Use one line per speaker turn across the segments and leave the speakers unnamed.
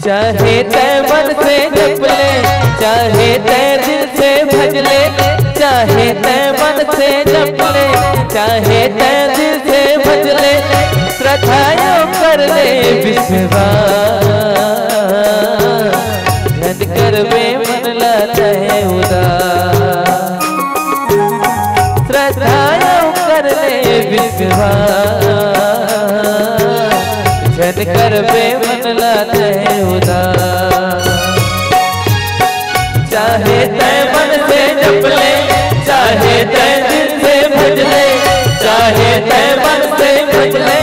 चाहे तै मन से जप ले, चाहे तै दिल से भज ले, चाहे तै मन से जप ले, चाहे तै दिल से भज ले, श्रद्धा कर ले विश्वास, धन कर वे मन लाता है उदास, श्रद्धा कर ले विश्वास, धन कर वे मन लाता है उदास। चाहे तै मन से जप ले, चाहे तै दिल से भज ले, चाहे तै मन से भज ले,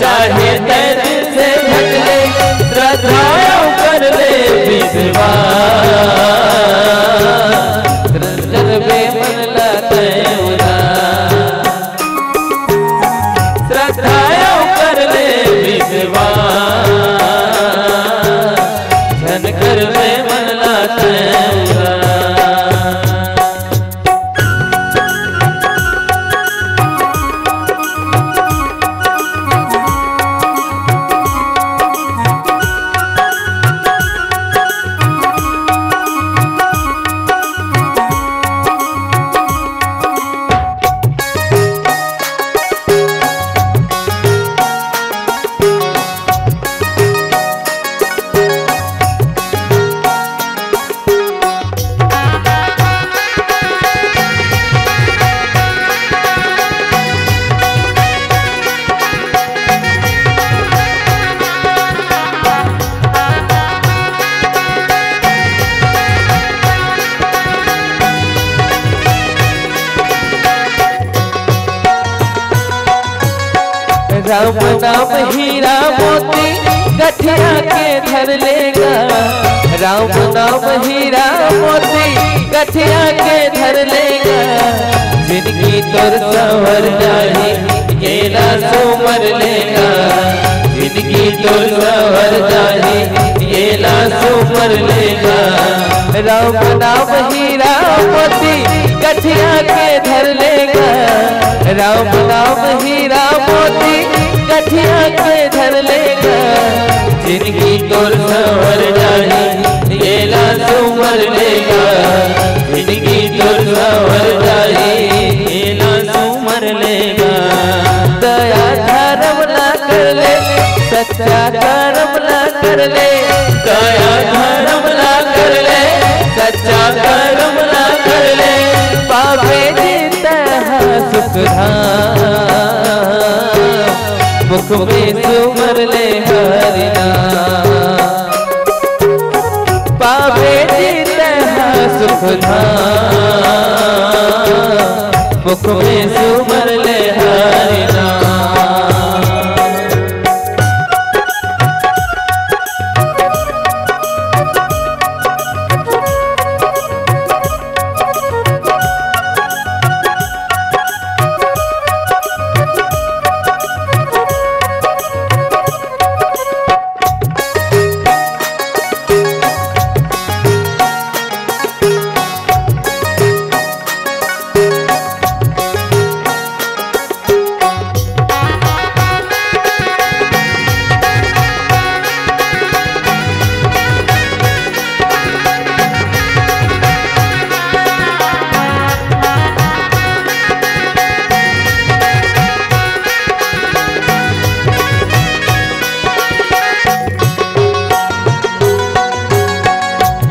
चाहे तै दिल से भज ले, श्रद्धा कर ले विश्वास, धन वे मन लाता है उदास, श्रद्धा कर ले विश्वास, धन कर वे मन लाता है उदास। राम नाम हीरा मोती गठिया के धर लेगा, राम नाम हीरा मोती गठिया के धर लेगा, जिनकी तुर संवर जाए ये ना सुमर लेगा, जिनकी तुर संवर जाए ये ना सुमर लेगा, राम नाम हीरा मोती गठिया के धर लेगा, राम नाम हीरा मोती गठिया के धर लेगा, जिनकी तोर संवर जाए ये ला सुमर लेगा, जिनकी तोर संवर जाए ये ला सुमर लेगा। दया धर्म ना कर ले, सच्चा कर्म ना कर ले, दया धर्म ना कर ले, सच्चा कर्म ना कर ले, पावे जीता सुख धाम, मुख में सुमर ले हरि नाम, पावे जीता सुख धाम, मुख में सुमर ले हरि नाम।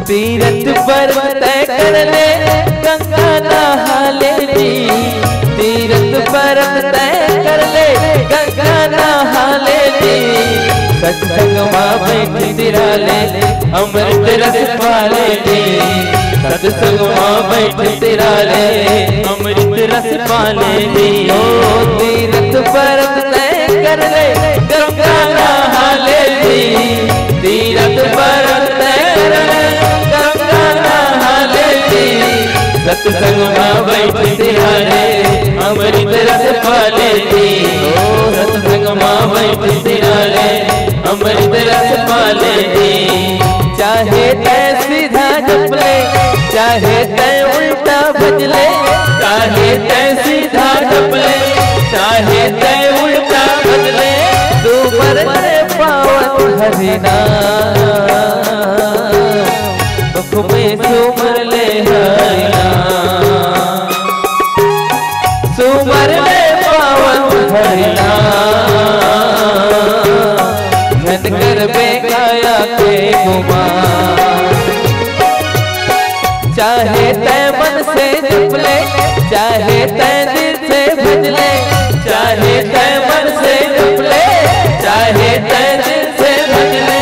तीरथ पर तय कर ले गंगा नहा ले ली, तीरथ पर तय कर ले गंगा नहा ले ली, सत्संग माँ बैठ तिरा ले अमृत रस पा ले ली, सत्संग माँ बैठ तिरा ले अमृत रस पा ले ली। ओ तीरथ पर तय कर ले गंगा नहा ले ली, तीरथ पर तय कर ले सत्संग माँ बैठ तिरा ले अमृत रस पा ले ली, सत्संग माँ बैठ तिरा ले अमृत रस पा ले ली। चाहे तै सीधा जप ले, चाहे तै उल्टा भज ले, चाहे तै सीधा जप ले, चाहे तै उल्टा भज ले, तू पर पावन हरिना दुख में सुमर ले हरिना सुमर ले पावन हरिना धन कर बेकाया के गुमा चाहे तै मन से जप ले चाहे तै दिल से भज ले चाहे तै मन से जप ले चाहे तै दिल से भज ले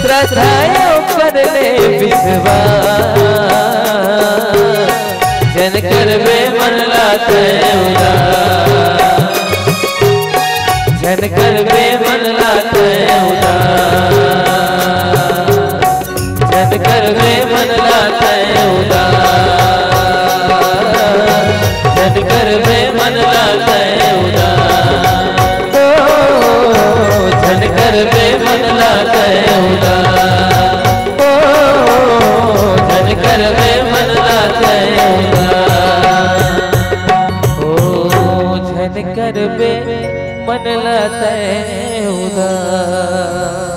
श्रद्धाओं कर ले विश्वास जन कर बे मन लाते उदास जन कर बे मन लाते उदास जन कर बे मन लाते उदास जन कर बे मन लाते उदास जन कर बे मन लाते उदास जन कर बे मन लाते उदास जन कर बे मन लाते उदास।